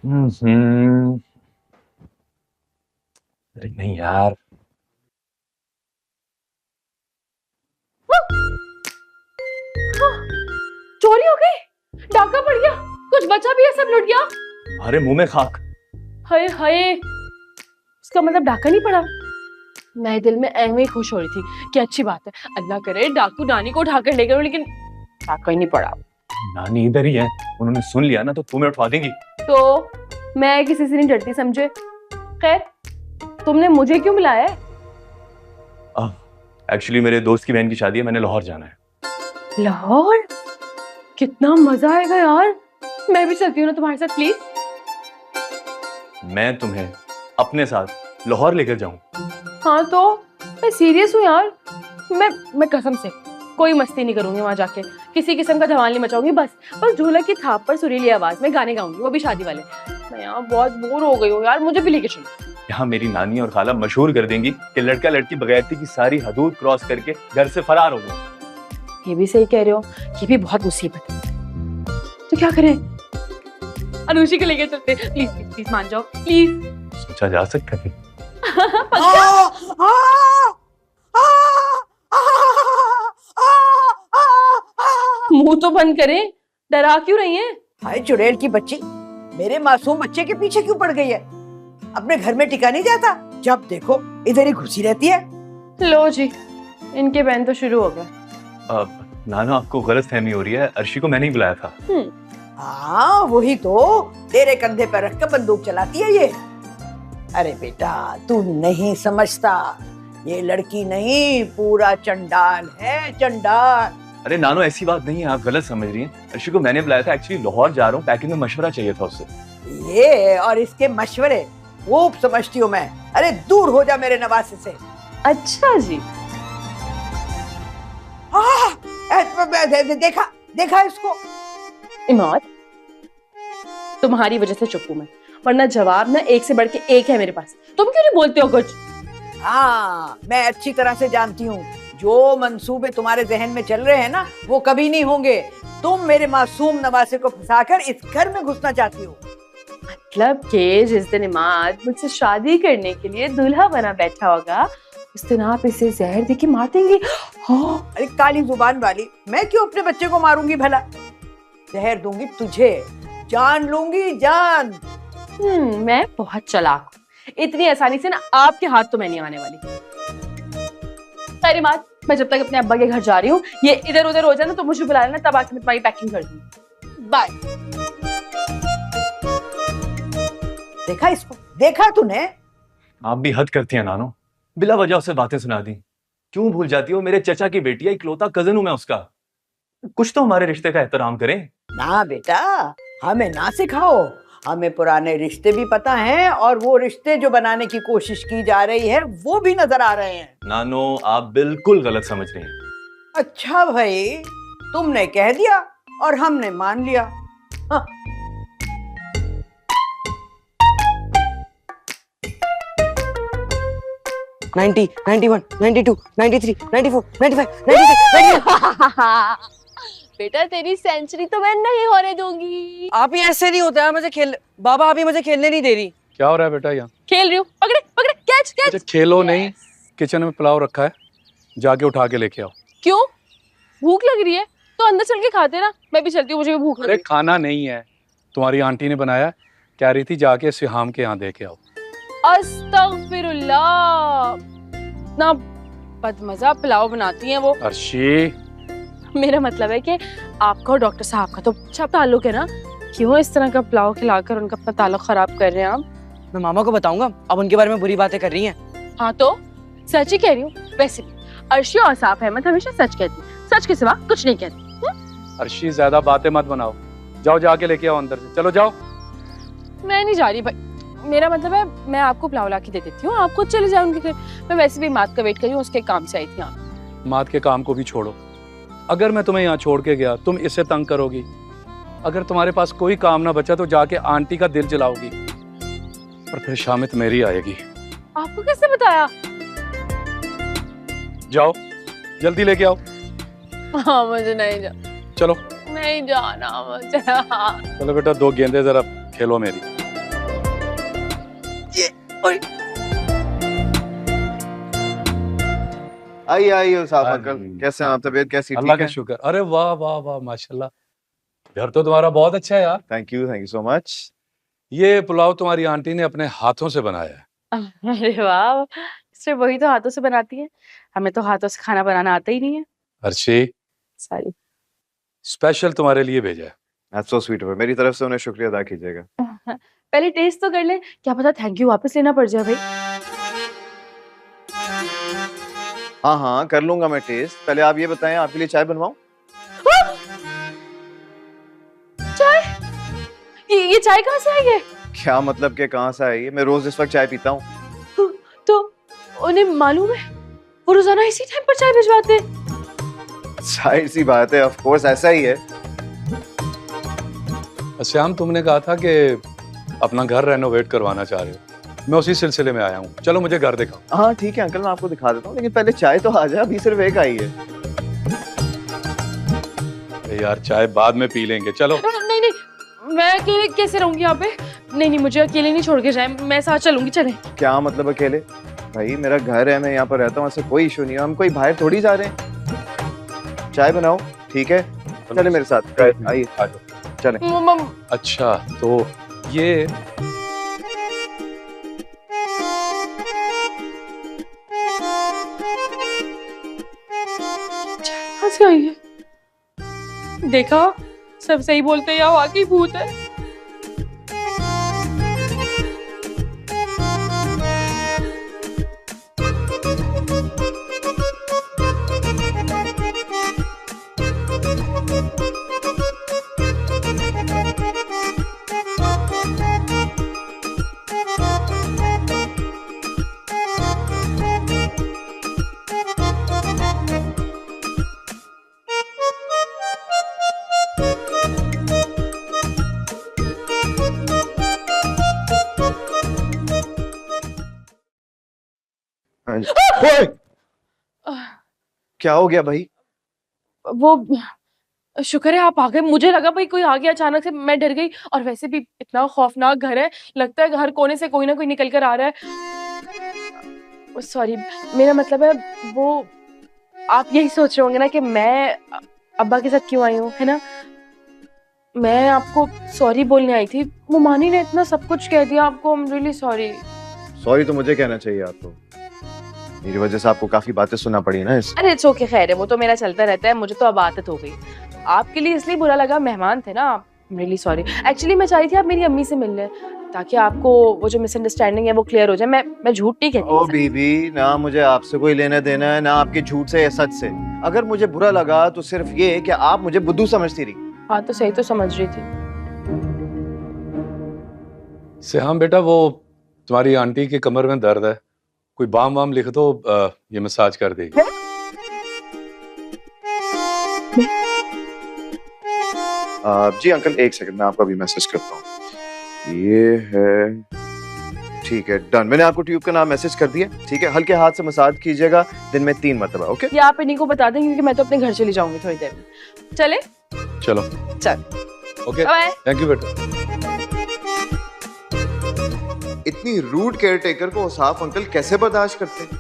हम्म। अरे नहीं यार। चोरी हो गई, डाका पड़ गया, कुछ बचा भी है, सब लुट गया। अरे मुंह में खाक। हाय हाय, इसका मतलब डाका नहीं पड़ा। मैं दिल में ऐਵੇਂ ही खुश हो रही थी कि अच्छी बात है, अल्लाह करे डाकू नानी को उठाकर ले गए, लेकिन डाका ही नहीं पड़ा। नानी इधर ही है, उन्होंने सुन लिया ना तो तुम्हें उठवा देंगी। तो मैं किसी से नहीं डरती समझे। खैर, तुमने मुझे क्यों बुलाया है? एक्चुअली मेरे दोस्त की बहन की शादी है, मैंने लाहौर जाना है। लाहौर? कितना मजा आएगा यार, मैं भी चलती हूँ ना तुम्हारे साथ प्लीज। मैं तुम्हें अपने साथ लाहौर लेकर जाऊं? हाँ तो मैं सीरियस हूँ यार, मैं कसम से कोई मस्ती नहीं करूंगी वहां जाके, किसी किस्म का धमाल नहीं मचाऊंगी, बस ढोलक की थाप पर सुरीली आवाज में गाने गाऊंगी, वो भी शादी वाले। मैं यहाँ बहुत बोर हो गई हूँ यार, मुझे भी लेके चलो। यहाँ मेरी नानी और खाला मशहूर कर देंगी कि लड़का लड़की बगैरती की सारी हदूद क्रॉस करके घर से फरार हो गए। ये भी सही कह रहे हो, ये भी बहुत मुसीबत है। तो क्या करें? अनुषी को लेके चलते, प्लीज प्लीज प्लीज मान जाओ प्लीज। सोचा जा सकता है। मुंह तो बंद करें, डरा क्यों रही हैं? हाय चुड़ैल की बच्ची, मेरे मासूम बच्चे के पीछे क्यों पड़ गई है? अपने घर में टिका नहीं जाता, जब देखो इधर ही घुसी रहती है। लो जी, इनके बहन तो शुरू हो गए। नाना आपको गलतफहमी हो रही है, अर्शी को मैंने ही बुलाया था। हाँ वही तो, तेरे कंधे पर रखकर बंदूक चलाती है ये। अरे बेटा तू नहीं समझता, ये लड़की नहीं पूरा चंडाल है, चंडाल। अरे नानो ऐसी बात नहीं है, आप गलत समझ रही हैं। अर्शी को मैंने बुलाया था, एक्चुअली लाहौर जा रहा हूँ, पैकिंग में मशवरा चाहिए था उससे। ये और इसके मशवरे वो समझती हूँ मैं। अरे दूर हो जा मेरे नवासे से। अच्छा जी। देखा देखा इसको। इमाद, तुम्हारी वजह से चुप हूं मैं, वरना जवाब ना एक से बढ़ के एक है मेरे पास। तुम क्यों नहीं बोलते हो कुछ? हाँ मैं अच्छी तरह से जानती हूँ, जो मंसूबे तुम्हारे जहन में चल रहे हैं ना वो कभी नहीं होंगे। तुम मेरे मासूम नवासे को फंसाकर इस घर में घुसना चाहती हो। मतलब कि जिस दिन इमाद मुझसे शादी करने के लिए दूल्हा बना बैठा होगा, उस दिन आप इसे जहर देके मार देंगी। हाँ। अरे काली जुबान वाली, मैं क्यों अपने बच्चे को मारूंगी भला? जहर दूंगी तुझे, जान लूंगी जान। मैं बहुत चालाक हूँ, इतनी आसानी से ना आपके हाथ तो मैं नहीं आने वाली। खैर इमाद, मैं जब तक अपने अब्बा के घर जा रही हूँ, ये इधर उधर हो जाए ना तो मुझे बुला लेना, तब आके मैं तुम्हारी पैकिंग कर दूंगी। बाय। देखा इसको, देखा तूने? आप भी हद करती हैं नानो, बिला वजह उसे बातें सुना दी। क्यों भूल जाती हो, मेरे चचा की बेटी है, इकलौता कजन हूं मैं उसका। कुछ तो हमारे रिश्ते का एहतराम करें। ना बेटा, हमें ना सिखाओ, हमें पुराने रिश्ते भी पता हैं और वो रिश्ते जो बनाने की कोशिश की जा रही है वो भी नजर आ रहे हैं। नानो आप बिल्कुल गलत समझ रही हैं। अच्छा भाई, तुमने कह दिया और हमने मान लिया। हाँ। 90, 91, 92, 93, 94, 95, 96, बेटा तेरी सेंचुरी तो मैं नहीं होने दूंगी। आप ही ऐसे नहीं होता है, मुझे खेल बाबा आप ही मुझे खेलने नहीं दे रही। क्या हो रहा है बेटा यहाँ? खेल रही हूँ, पकड़े पकड़े, कैच कैच। अच्छा खेलो नहीं, किचन में पुलाव रखा है, जाके उठा के लेके आओ। क्यों, भूख लग रही है तो अंदर चल के खाते ना, मैं भी चलती हूँ, मुझे भी भूख लग अरे रही है। खाना नहीं है, तुम्हारी आंटी ने बनाया, कह रही थी जाके सिहाम के यहाँ दे के आओ। अस्तगफिरुल्लाह, इतना बदमजा पुलाव बनाती हैं वो। अर्शी, मेरा मतलब है कि आपका और डॉक्टर साहब का तो अच्छा ताल्लुक है ना, क्यों इस तरह का पुलाव खिलाकर उनका अपना ताल्लुक खराब कर रहे हैं आप? मैं मामा को बताऊंगा, अब उनके बारे में बुरी बातें कर रही हैं। हाँ तो सच ही कह रही हूँ। वैसे भी अर्शी और आसाफ अहमद हमेशा सच कहती है, सच के सिवा कुछ नहीं कहती। अर्शी ज्यादा बातें मत बनाओ, जाओ जाके लेके आओ अंदर से, चलो जाओ। मैं नहीं जा रही भाई, मेरा मतलब है मैं आपको पुलाव ला के दे देती हूँ, आप खुद चले जाओ उनके घर। मैं वैसे भी मात का वेट कर रही हूँ, उसके काम से आई थी यहाँ। मात के काम को भी छोड़ो, अगर मैं तुम्हें यहाँ छोड़ के गया तुम इससे तंग करोगी, अगर तुम्हारे पास कोई काम ना बचा तो जाके आंटी का दिल जलाओगी और फिर शामित मेरी आएगी। आपको कैसे बताया? जाओ जल्दी लेके आओ। हाँ मुझे नहीं जा, चलो नहीं जाना मुझे। चलो बेटा, दो गेंदे जरा खेलो मेरी। ओए आइए आइए उसाफ हाँ अंकल, जी। कैसे हैं आप? तबीयत कैसी? अल्लाह ठीक का है? शुक्र। अरे वाह वाह वाह, माशाल्लाह। घर तो तुम्हारा बहुत अच्छा है यार। Thank you so much. ये पुलाव तुम्हारी आंटी ने अपने हाथों से बनाया है। अरे वाह, सिर्फ वही तो हाथों से बनाती है, हमें तो हाथों से खाना बनाना आता ही नहीं है। अर्शी, सॉरी। स्पेशल तुम्हारे लिए भेजा है। That's so sweet of you. मेरी तरफ से उन्हें शुक्रिया अदा कीजिएगा। पहले टेस्ट तो कर ले, क्या पता थैंक यू वापस लेना पड़ जाए भाई। हाँ हाँ कर लूंगा मैं टेस्ट। पहले आप ये बताएं, आपके लिए चाय बनवाऊं? चाय? ये चाय कहाँ से आई है? क्या मतलब कि कहाँ से आई है? मैं रोज इस वक्त चाय पीता हूँ। तो उन्हें मालूम है वो रोजाना इसी टाइम पर चाय भिजवाते हैं? जाहिर सी बात है, ऑफ कोर्स ऐसा ही है। श्याम, तुमने कहा था कि अपना घर रेनोवेट करवाना चाह रहे हो, मैं उसी सिलसिले में आया हूँ। चलो मुझे घर दिखाओ। हाँ ठीक है अंकल, मैं आपको दिखा देता हूँ, लेकिन पहले चाय तो आ जाए। अभी सिर्फ एक आई है। अरे यार, चाय बाद में पी लेंगे, चलो। नहीं नहीं, मैं अकेले कैसे रहूंगी यहाँ पे? नहीं नहीं, मुझे अकेले नहीं छोड़ के जाए, मैं साथ चलूंगी। चले। क्या मतलब अकेले? भाई मेरा घर है, मैं यहाँ पर रहता हूँ, ऐसा कोई इशू नहीं है। हम कोई बाहर थोड़ी जा रहे हैं। चाय बनाओ, ठीक है? चले मेरे साथ, आइए आ जाओ। चले। अच्छा, तो ये कहाँ से आई है? देखा, सब सही बोलते हैं, या वाकई भूत है। हाँ जी। ओए! क्या हो गया भाई? वो शुक्र है आप आ गए, मुझे लगा भाई कोई आ गया अचानक से, मैं डर गई। और वैसे भी इतना खौफनाक घर है, लगता है हर कोने से कोई ना कोई निकल कर आ रहा है। सॉरी, मेरा मतलब है वो, आप यही सोच रहे होंगे ना कि मैं अब्बा के साथ क्यों आई हूँ, है ना? मैं आपको सॉरी बोलने आई थी, वो मानी ने इतना सब कुछ कह दिया आपको। I am really sorry. Sorry तो मुझे कहना चाहिए आपको, मेरी वजह से आपको काफी बातें सुनना पड़ी ना इस। अरे इट्स ओके, खैर है, वो तो मेरा चलता रहता है, मुझे तो अब आदत हो गई। आपके लिए इसलिए बुरा लगा, मेहमान थे ना आप। Really sorry. एक्चुअली मैं चाही थी आप मेरी अम्मी से मिल लें, ताकि आपको वो जो मिसअंडरस्टैंडिंग है वो क्लियर हो जाए। मैं झूठ नहीं कहती। ओ बीबी, ना मुझे आपसे कोई लेना देना है, ना आपके झूठ से या सच से। अगर मुझे बुरा लगा तो सिर्फ ये कि आप मुझे बुद्धू समझती रही। हाँ तो सही तो समझ रही थी। श्याम बेटा, वो तुम्हारी आंटी की कमर में दर्द है, कोई बाम वाम लिख दो, ये मसाज कर देगी। जी अंकल, एक सेकंड, मैं आपको अभी मैसेज करता हूँ। ये है, ठीक है, डन। मैंने आपको ट्यूब का नाम मैसेज कर दिया, ठीक है? हल्के हाथ से मसाज कीजिएगा दिन में 3 मरतबा, ओके? ये आप इन्हीं को बता दें, क्योंकि मैं तो अपने घर चली जाऊंगी थोड़ी देर में। चले? चलो, चल, ओके, बाय। थैंक यू बेटा। इतनी रूड केयर टेकर को उसाफ अंकल कैसे बर्दाश्त करते हैं?